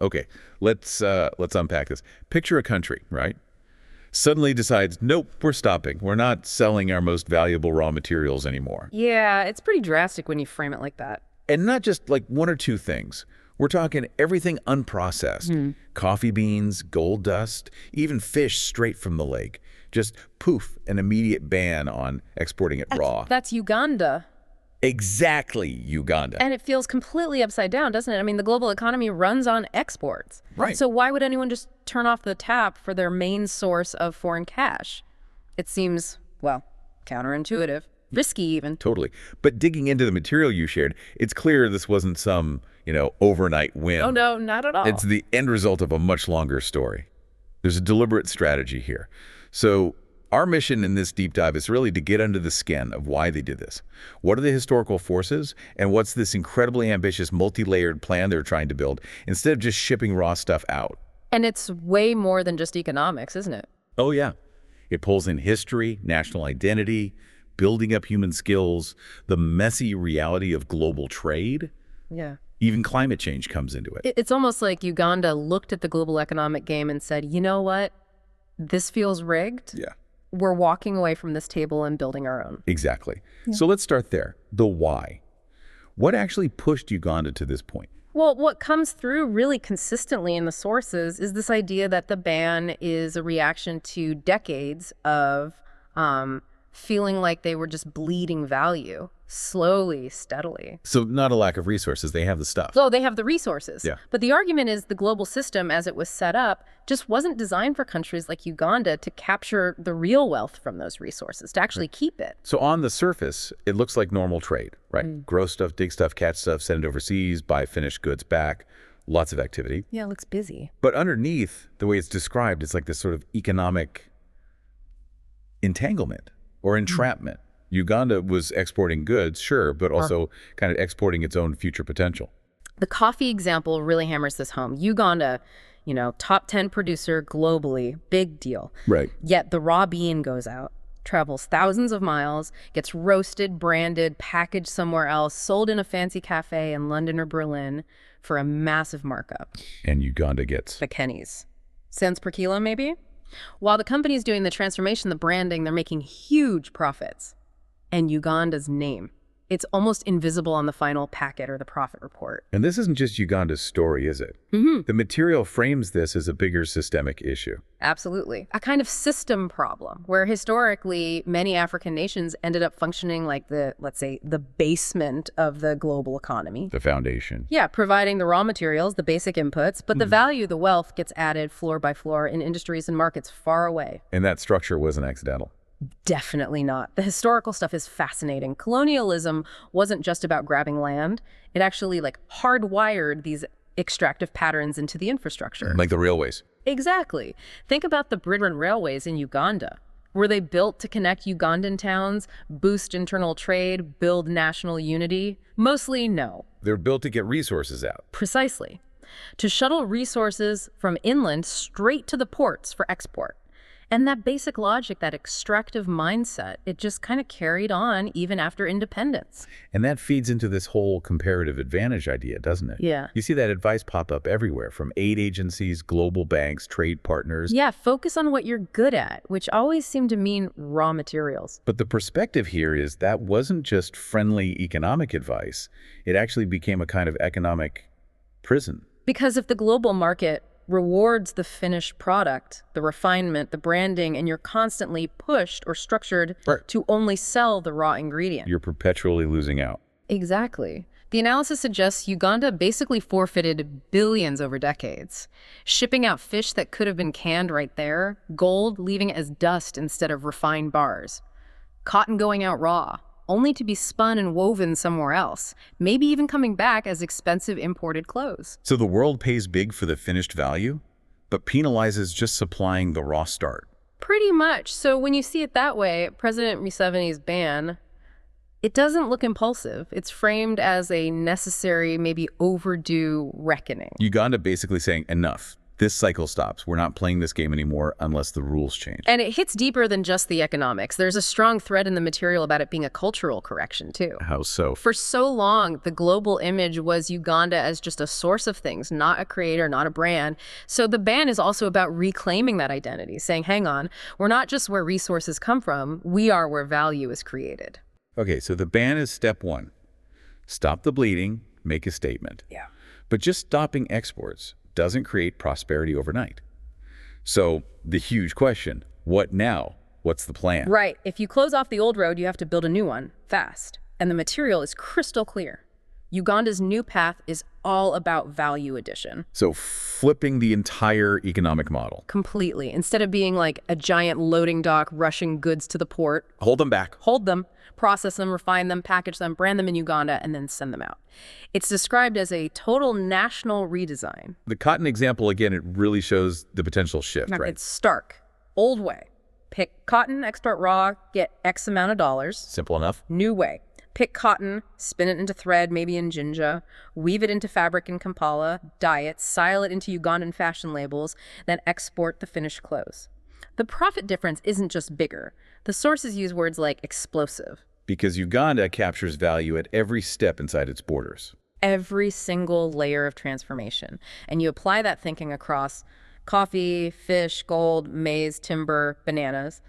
Okay, let's unpack this. Picture a country, right? Suddenly decides, nope, we're stopping. We're not selling our most valuable raw materials anymore. Yeah, it's pretty drastic when you frame it like that. And not just like one or two things. We're talking everything unprocessed. Coffee beans, gold dust, even fish straight from the lake. Just poof, an immediate ban on exporting it raw. That's Uganda. Exactly, Uganda. And it feels completely upside down, doesn't it? I mean, the global economy runs on exports. Right. So why would anyone just turn off the tap for their main source of foreign cash? It seems, well, counterintuitive, risky even. Totally. But digging into the material you shared, it's clear this wasn't some, overnight win. Oh, no, not at all. It's the end result of a much longer story. There's a deliberate strategy here. So our mission in this deep dive is really to get under the skin of why they did this. What are the historical forces, and what's this incredibly ambitious, multi-layered plan they're trying to build, instead of just shipping raw stuff out? And it's way more than just economics, isn't it? Oh, yeah. It pulls in history, national identity, building up human skills, the messy reality of global trade. Yeah. Even climate change comes into it. It's almost like Uganda looked at the global economic game and said, you know what? This feels rigged. Yeah. We're walking away from this table and building our own. Exactly. Yeah. So let's start there. The why. What actually pushed Uganda to this point? Well, what comes through really consistently in the sources is this idea that the ban is a reaction to decades of feeling like they were just bleeding value, slowly, steadily. So not a lack of resources. They have the stuff. So they have the resources. Yeah. But the argument is the global system, as it was set up, just wasn't designed for countries like Uganda to capture the real wealth from those resources, to actually keep it. So on the surface, it looks like normal trade, right? Grow stuff, dig stuff, catch stuff, send it overseas, buy finished goods back. Lots of activity. Yeah, it looks busy. But underneath, the way it's described, it's like this sort of economic entanglement or entrapment. Uganda was exporting goods, sure, but also kind of exporting its own future potential. The coffee example really hammers this home. Uganda, top 10 producer globally, big deal. Right. Yet the raw bean goes out, travels thousands of miles, gets roasted, branded, packaged somewhere else, sold in a fancy cafe in London or Berlin for a massive markup. And Uganda gets the pennies. Cents per kilo, maybe? While the company's doing the transformation, the branding, they're making huge profits. And Uganda's name, it's almost invisible on the final packet or the profit report. And this isn't just Uganda's story, is it? The material frames this as a bigger systemic issue. Absolutely. A kind of system problem where historically many African nations ended up functioning like let's say, the basement of the global economy. The foundation. Yeah, providing the raw materials, the basic inputs, but the value, the wealth gets added floor by floor in industries and markets far away. And that structure wasn't accidental. Definitely not. The historical stuff is fascinating. Colonialism wasn't just about grabbing land. It actually hardwired these extractive patterns into the infrastructure. Like the railways. Exactly. Think about the Bridgman railways in Uganda. Were they built to connect Ugandan towns, boost internal trade, build national unity? Mostly no. They're built to get resources out. Precisely. To shuttle resources from inland straight to the ports for export. And that basic logic, that extractive mindset, it just kind of carried on even after independence. And that feeds into this whole comparative advantage idea, doesn't it? Yeah. You see that advice pop up everywhere, from aid agencies, global banks, trade partners. Yeah, focus on what you're good at, which always seemed to mean raw materials. But the perspective here is that wasn't just friendly economic advice. It actually became a kind of economic prison. Because if the global market rewards the finished product, the refinement, the branding, and you're constantly pushed or structured to only sell the raw ingredient. You're perpetually losing out. Exactly. The analysis suggests Uganda basically forfeited billions over decades, shipping out fish that could have been canned right there, gold leaving it as dust instead of refined bars, cotton going out raw, only to be spun and woven somewhere else, maybe even coming back as expensive imported clothes. So the world pays big for the finished value, but penalizes just supplying the raw start. Pretty much. So when you see it that way, President Museveni's ban, it doesn't look impulsive. It's framed as a necessary, maybe overdue reckoning. Uganda basically saying, enough. This cycle stops. We're not playing this game anymore unless the rules change. And it hits deeper than just the economics. There's a strong thread in the material about it being a cultural correction, too. How so? For so long, the global image was Uganda as just a source of things, not a creator, not a brand. So the ban is also about reclaiming that identity, saying, hang on, we're not just where resources come from, we are where value is created. Okay, so the ban is step one. Stop the bleeding, make a statement. Yeah. But just stopping exports doesn't create prosperity overnight. So the huge question, what now? What's the plan? Right. If you close off the old road, you have to build a new one, fast. And the material is crystal clear. Uganda's new path is all about value addition. So flipping the entire economic model. Completely. Instead of being like a giant loading dock rushing goods to the port, Hold them back. hold them, process them, refine them, package them, brand them in Uganda, and then send them out. It's described as a total national redesign. The cotton example, again, it really shows the potential shift, right? It's stark. Old way. Pick cotton, export raw, get X amount of dollars. Simple enough. New way. Pick cotton, spin it into thread, maybe in jinja, weave it into fabric in Kampala, dye it, style it into Ugandan fashion labels, then export the finished clothes. The profit difference isn't just bigger. The sources use words like explosive. Because Uganda captures value at every step inside its borders. Every single layer of transformation. And you apply that thinking across coffee, fish, gold, maize, timber, bananas.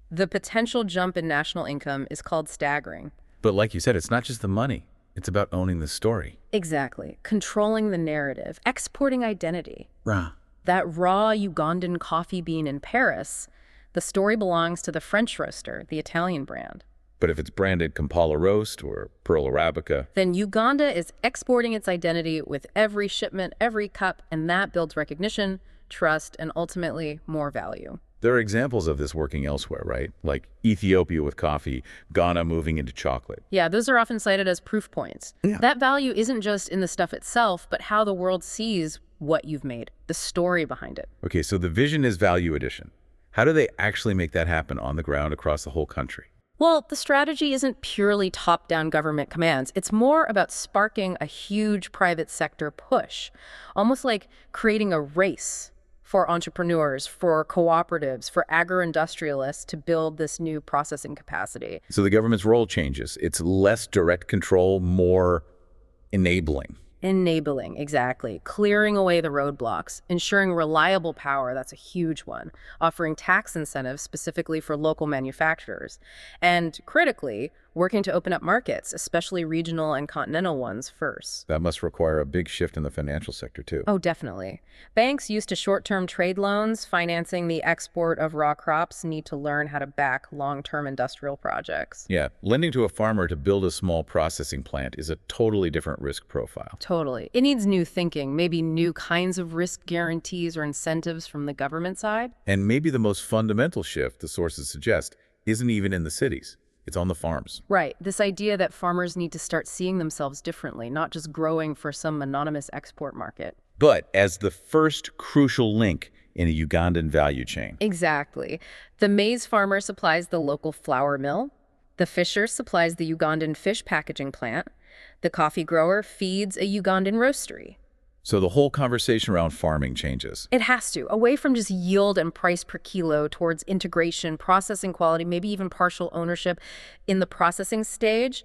The potential jump in national income is called staggering. But like you said, it's not just the money. It's about owning the story. Exactly. Controlling the narrative, exporting identity. Rah. That raw Ugandan coffee bean in Paris, the story belongs to the French roaster, the Italian brand. But if it's branded Kampala Roast or Pearl Arabica, Then Uganda is exporting its identity with every shipment, every cup, and that builds recognition, trust, and ultimately more value. there are examples of this working elsewhere, right? Like Ethiopia with coffee, Ghana moving into chocolate. Yeah, those are often cited as proof points. Yeah. That value isn't just in the stuff itself, but how the world sees what you've made, the story behind it. Okay, so the vision is value addition. How do they actually make that happen on the ground across the whole country? Well, the strategy isn't purely top-down government commands. It's more about sparking a huge private sector push, almost like creating a race for entrepreneurs, for cooperatives, for agro-industrialists to build this new processing capacity. So the government's role changes. It's less direct control, more enabling. Enabling, exactly. Clearing away the roadblocks, ensuring reliable power, that's a huge one. Offering tax incentives specifically for local manufacturers. And critically, working to open up markets, especially regional and continental ones first. That must require a big shift in the financial sector, too. Oh, definitely. Banks used to short-term trade loans financing the export of raw crops need to learn how to back long-term industrial projects. Yeah, lending to a farmer to build a small processing plant is a totally different risk profile. Totally. It needs new thinking, maybe new kinds of risk guarantees or incentives from the government side. And maybe the most fundamental shift, the sources suggest, isn't even in the cities. It's on the farms. Right. This idea that farmers need to start seeing themselves differently, not just growing for some anonymous export market. But as the first crucial link in a Ugandan value chain. Exactly. The maize farmer supplies the local flour mill. The fisher supplies the Ugandan fish packaging plant. The coffee grower feeds a Ugandan roastery. So the whole conversation around farming changes. It has to, away from just yield and price per kilo towards integration, processing quality, maybe even partial ownership in the processing stage.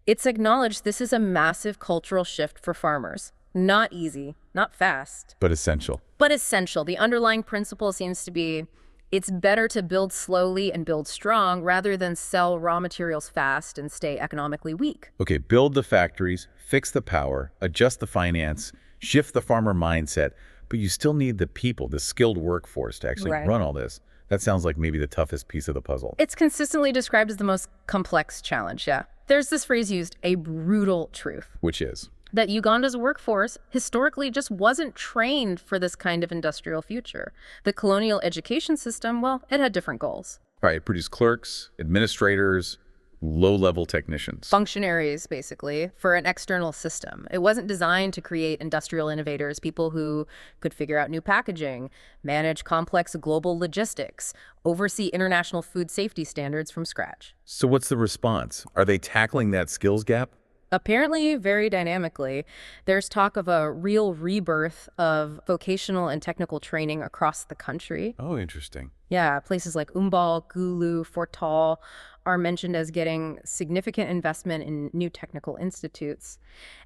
It's acknowledged this is a massive cultural shift for farmers. Not easy, not fast, But essential. but essential. The underlying principle seems to be it's better to build slowly and build strong rather than sell raw materials fast and stay economically weak. Okay, build the factories, fix the power, adjust the finance, shift the farmer mindset, but you still need the people, the skilled workforce to actually Right. run all this. That sounds like maybe the toughest piece of the puzzle. It's consistently described as the most complex challenge, yeah. There's this phrase used, a brutal truth, Which is? that Uganda's workforce historically just wasn't trained for this kind of industrial future. The colonial education system, well, it had different goals. All right, produce clerks, administrators, low-level technicians. Functionaries, basically, for an external system. It wasn't designed to create industrial innovators, people who could figure out new packaging, manage complex global logistics, oversee international food safety standards from scratch. So what's the response? Are they tackling that skills gap? Apparently, very dynamically. There's talk of a real rebirth of vocational and technical training across the country. Oh, interesting. Yeah, places like Umbal, Gulu, Fort Tall are mentioned as getting significant investment in new technical institutes.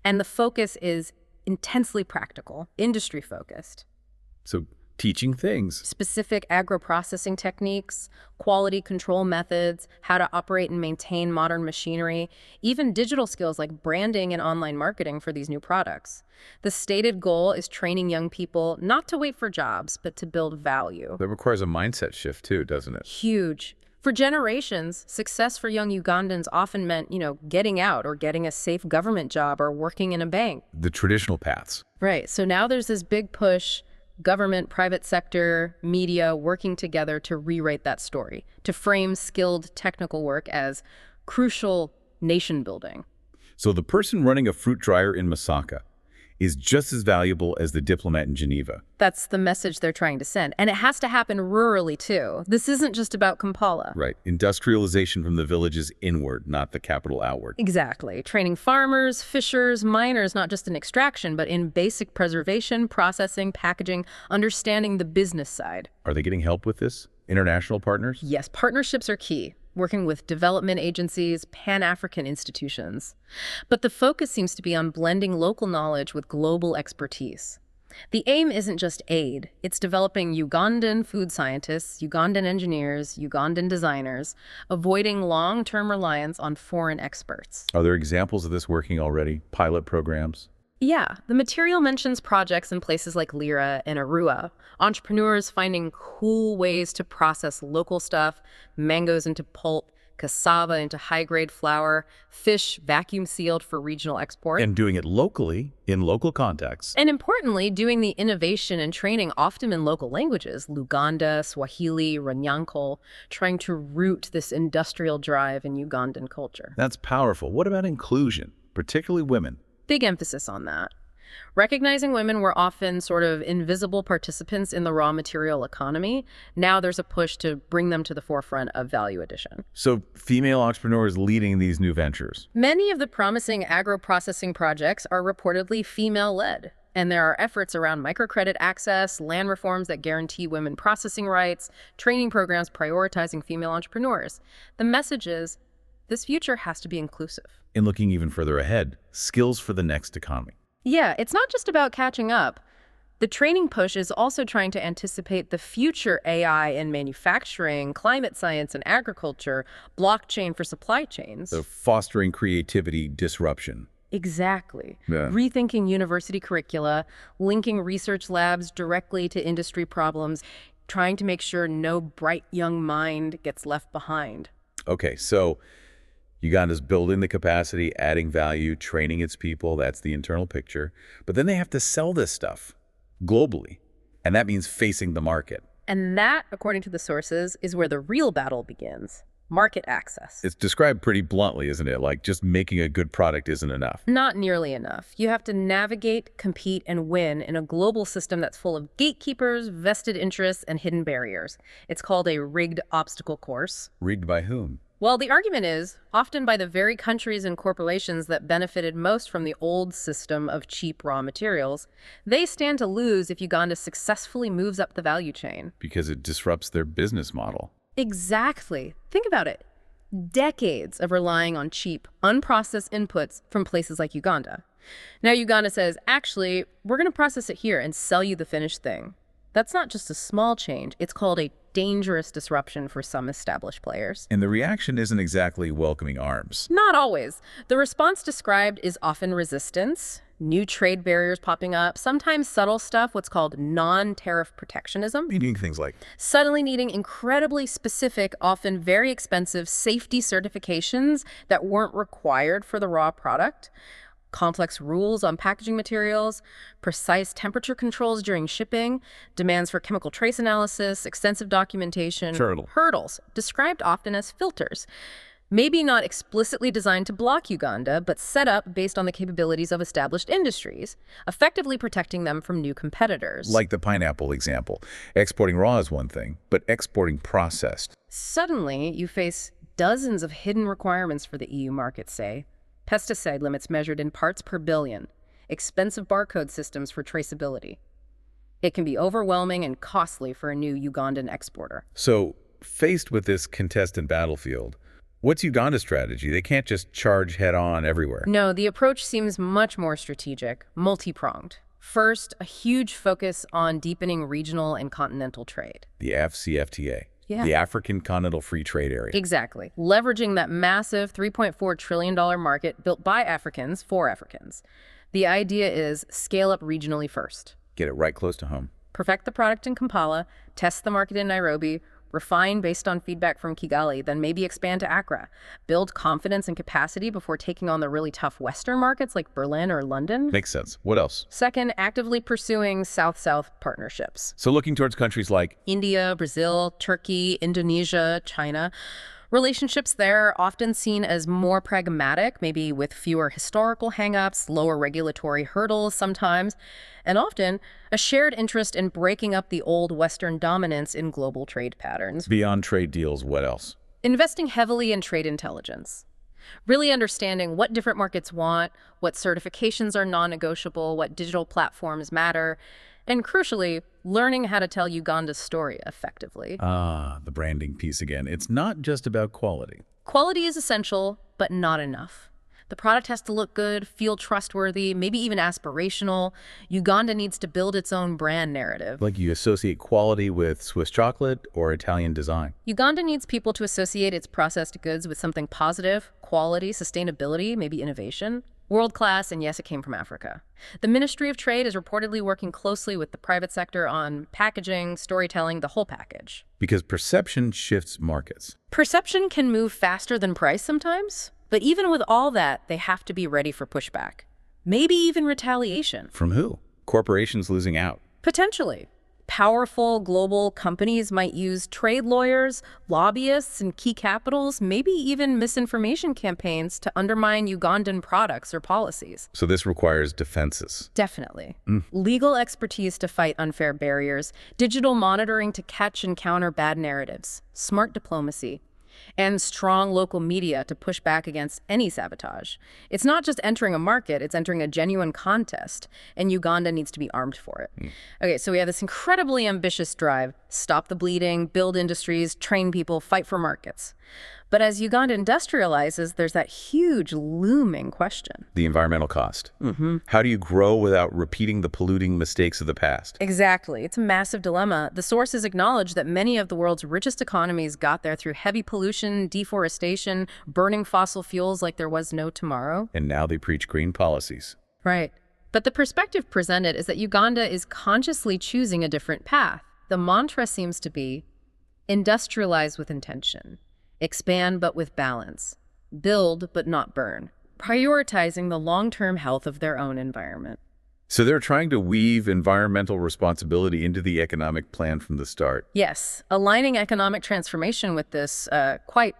And the focus is intensely practical, industry focused. So teaching things. Specific agro-processing techniques, quality control methods, how to operate and maintain modern machinery, even digital skills like branding and online marketing for these new products. The stated goal is training young people not to wait for jobs, but to build value. That requires a mindset shift too, doesn't it? Huge. For generations, success for young Ugandans often meant, getting out or getting a safe government job or working in a bank. The traditional paths. Right. So now there's this big push, government, private sector, media working together to rewrite that story, to frame skilled technical work as crucial nation building. So the person running a fruit dryer in Masaka is just as valuable as the diplomat in Geneva. That's the message they're trying to send. And it has to happen rurally, too. This isn't just about Kampala. Right. Industrialization from the villages inward, not the capital outward. Exactly. Training farmers, fishers, miners, not just in extraction, but in basic preservation, processing, packaging, understanding the business side. Are they getting help with this? International partners? Yes, partnerships are key, working with development agencies, Pan-African institutions. But the focus seems to be on blending local knowledge with global expertise. The aim isn't just aid, it's developing Ugandan food scientists, Ugandan engineers, Ugandan designers, avoiding long-term reliance on foreign experts. Are there examples of this working already? Pilot programs? Yeah, the material mentions projects in places like Lira and Arua, entrepreneurs finding cool ways to process local stuff, mangoes into pulp, cassava into high-grade flour, fish vacuum-sealed for regional export. And doing it locally, in local contexts. And importantly, doing the innovation and training often in local languages, Luganda, Swahili, Runyankole, trying to root this industrial drive in Ugandan culture. That's powerful. What about inclusion, particularly women? Big emphasis on that. Recognizing women were often sort of invisible participants in the raw material economy. Now there's a push to bring them to the forefront of value addition. So female entrepreneurs leading these new ventures. Many of the promising agro-processing projects are reportedly female-led. And there are efforts around microcredit access, land reforms that guarantee women processing rights, training programs prioritizing female entrepreneurs. The message is, this future has to be inclusive. And looking even further ahead, skills for the next economy. Yeah, it's not just about catching up. The training push is also trying to anticipate the future AI in manufacturing, climate science and agriculture, blockchain for supply chains. So fostering creativity, disruption. Exactly. Yeah. Rethinking university curricula, linking research labs directly to industry problems, trying to make sure no bright young mind gets left behind. Okay, so Uganda's building the capacity, adding value, training its people. That's the internal picture. But then they have to sell this stuff globally. And that means facing the market. And that, according to the sources, is where the real battle begins. Market access. It's described pretty bluntly, isn't it? Like just making a good product isn't enough. Not nearly enough. You have to navigate, compete, and win in a global system that's full of gatekeepers, vested interests, and hidden barriers. It's called a rigged obstacle course. Rigged by whom? Well, the argument is, often by the very countries and corporations that benefited most from the old system of cheap raw materials, they stand to lose if Uganda successfully moves up the value chain. Because it disrupts their business model. Exactly. Think about it. Decades of relying on cheap, unprocessed inputs from places like Uganda. Now Uganda says, actually, we're going to process it here and sell you the finished thing. That's not just a small change. It's called a dangerous disruption for some established players. And the reaction isn't exactly welcoming arms. Not always. The response described is often resistance, new trade barriers popping up, sometimes subtle stuff, what's called non-tariff protectionism. Meaning things like Suddenly needing incredibly specific, often very expensive safety certifications that weren't required for the raw product. Complex rules on packaging materials, precise temperature controls during shipping, demands for chemical trace analysis, extensive documentation. Hurdles, described often as filters. Maybe not explicitly designed to block Uganda, but set up based on the capabilities of established industries, effectively protecting them from new competitors. Like the pineapple example. Exporting raw is one thing, but exporting processed. Suddenly, you face dozens of hidden requirements for the EU market, say. pesticide limits measured in parts per billion, expensive barcode systems for traceability. It can be overwhelming and costly for a new Ugandan exporter. So, faced with this contested battlefield, what's Uganda's strategy? They can't just charge head-on everywhere. No, the approach seems much more strategic, multi-pronged. First, a huge focus on deepening regional and continental trade. The AfCFTA, Yeah. the African Continental Free Trade Area. Exactly. Leveraging that massive $3.4 trillion market built by Africans for Africans. The idea is scale up regionally first. Get it right close to home. Perfect the product in Kampala, test the market in Nairobi, refine based on feedback from Kigali, then maybe expand to Accra. Build confidence and capacity before taking on the really tough Western markets like Berlin or London. Makes sense. What else? Second, actively pursuing South-South partnerships. So looking towards countries like India, Brazil, Turkey, Indonesia, China. Relationships there are often seen as more pragmatic, maybe with fewer historical hangups, lower regulatory hurdles sometimes, and often a shared interest in breaking up the old Western dominance in global trade patterns. beyond trade deals, what else? Investing heavily in trade intelligence. Really understanding what different markets want, what certifications are non-negotiable, what digital platforms matter, and crucially, learning how to tell Uganda's story effectively. Ah, the branding piece again. It's not just about quality. Quality is essential, but not enough. The product has to look good, feel trustworthy, maybe even aspirational. Uganda needs to build its own brand narrative. Like you associate quality with Swiss chocolate or Italian design. Uganda needs people to associate its processed goods with something positive, quality, sustainability, maybe innovation. World-class, and yes, it came from Africa. The Ministry of Trade is reportedly working closely with the private sector on packaging, storytelling, the whole package. Because perception shifts markets. Perception can move faster than price sometimes, but even with all that, they have to be ready for pushback. Maybe even retaliation. From who? Corporations losing out. Potentially. Powerful global companies might use trade lawyers, lobbyists, and key capitals, maybe even misinformation campaigns to undermine Ugandan products or policies. So this requires defenses. Definitely. Legal expertise to fight unfair barriers, digital monitoring to catch and counter bad narratives, smart diplomacy, and strong local media to push back against any sabotage. It's not just entering a market, it's entering a genuine contest, and Uganda needs to be armed for it. Okay, so we have this incredibly ambitious drive: stop the bleeding, build industries, train people, fight for markets. But as Uganda industrializes, there's that huge looming question. The environmental cost. How do you grow without repeating the polluting mistakes of the past? Exactly. It's a massive dilemma. The sources acknowledge that many of the world's richest economies got there through heavy pollution, deforestation, burning fossil fuels like there was no tomorrow. And now they preach green policies. Right. But the perspective presented is that Uganda is consciously choosing a different path. The mantra seems to be industrialize with intention, expand but with balance, build but not burn, prioritizing the long-term health of their own environment. So they're trying to weave environmental responsibility into the economic plan from the start. Yes, aligning economic transformation with this quite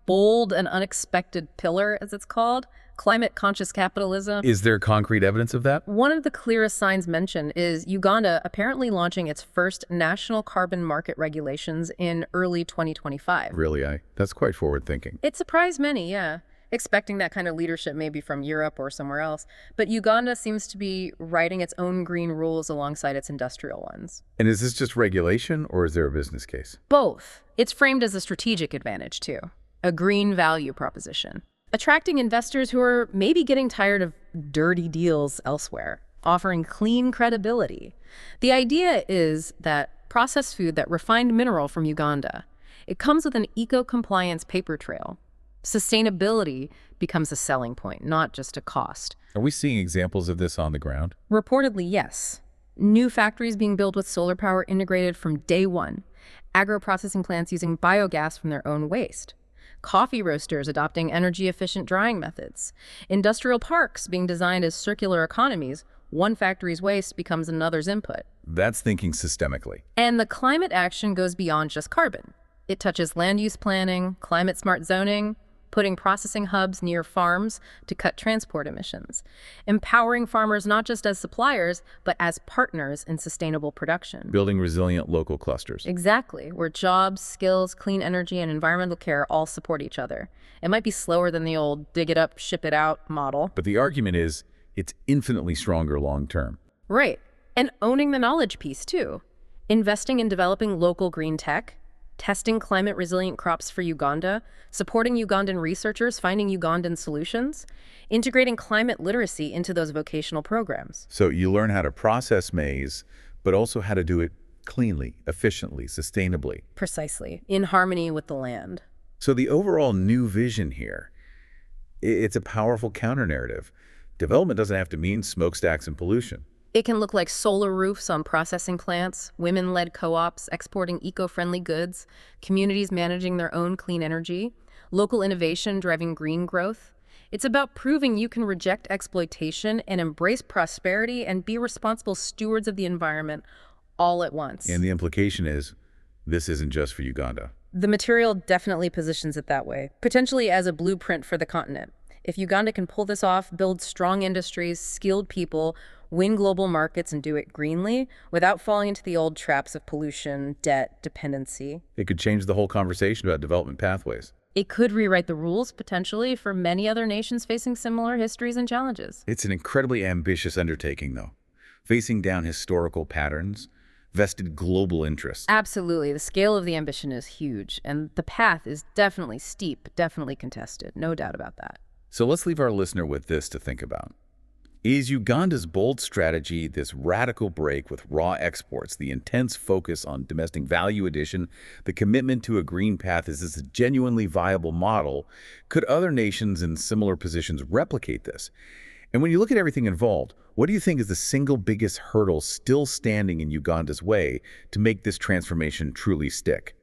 bold and unexpected pillar, as it's called, climate-conscious capitalism. Is there concrete evidence of that? One of the clearest signs mentioned is Uganda apparently launching its first national carbon market regulations in early 2025. Really, that's quite forward-thinking. It surprised many, yeah, expecting that kind of leadership maybe from Europe or somewhere else. But Uganda seems to be writing its own green rules alongside its industrial ones. And is this just regulation, or is there a business case? Both. It's framed as a strategic advantage, too. A green value proposition. Attracting investors who are maybe getting tired of dirty deals elsewhere, offering clean credibility. The idea is that processed food, that refined mineral from Uganda, it comes with an eco-compliance paper trail. Sustainability becomes a selling point, not just a cost. Are we seeing examples of this on the ground? Reportedly, yes. New factories being built with solar power integrated from day one. Agro-processing plants using biogas from their own waste. Coffee roasters adopting energy-efficient drying methods. Industrial parks being designed as circular economies. One factory's waste becomes another's input. That's thinking systemically. And the climate action goes beyond just carbon. It touches land use planning, climate-smart zoning, putting processing hubs near farms to cut transport emissions, empowering farmers not just as suppliers, but as partners in sustainable production. Building resilient local clusters. Exactly, where jobs, skills, clean energy, and environmental care all support each other. It might be slower than the old dig it up, ship it out model. But the argument is it's infinitely stronger long term. Right. And owning the knowledge piece, too. Investing in developing local green tech, testing climate-resilient crops for Uganda, supporting Ugandan researchers finding Ugandan solutions, integrating climate literacy into those vocational programs. So you learn how to process maize, but also how to do it cleanly, efficiently, sustainably. Precisely, in harmony with the land. So the overall new vision here, it's a powerful counter-narrative. Development doesn't have to mean smokestacks and pollution. It can look like solar roofs on processing plants, women-led co-ops exporting eco-friendly goods, communities managing their own clean energy, local innovation driving green growth. It's about proving you can reject exploitation and embrace prosperity and be responsible stewards of the environment all at once. And the implication is, this isn't just for Uganda. The material definitely positions it that way, potentially as a blueprint for the continent. If Uganda can pull this off, build strong industries, skilled people, win global markets, and do it greenly without falling into the old traps of pollution, debt, dependency, It could change the whole conversation about development pathways. it could rewrite the rules, potentially, for many other nations facing similar histories and challenges. It's an incredibly ambitious undertaking, though, facing down historical patterns, vested global interests. Absolutely. The scale of the ambition is huge, and the path is definitely steep, definitely contested. No doubt about that. So let's leave our listener with this to think about. Is Uganda's bold strategy, this radical break with raw exports, the intense focus on domestic value addition, the commitment to a green path, is this a genuinely viable model? Could other nations in similar positions replicate this? And when you look at everything involved, what do you think is the single biggest hurdle still standing in Uganda's way to make this transformation truly stick?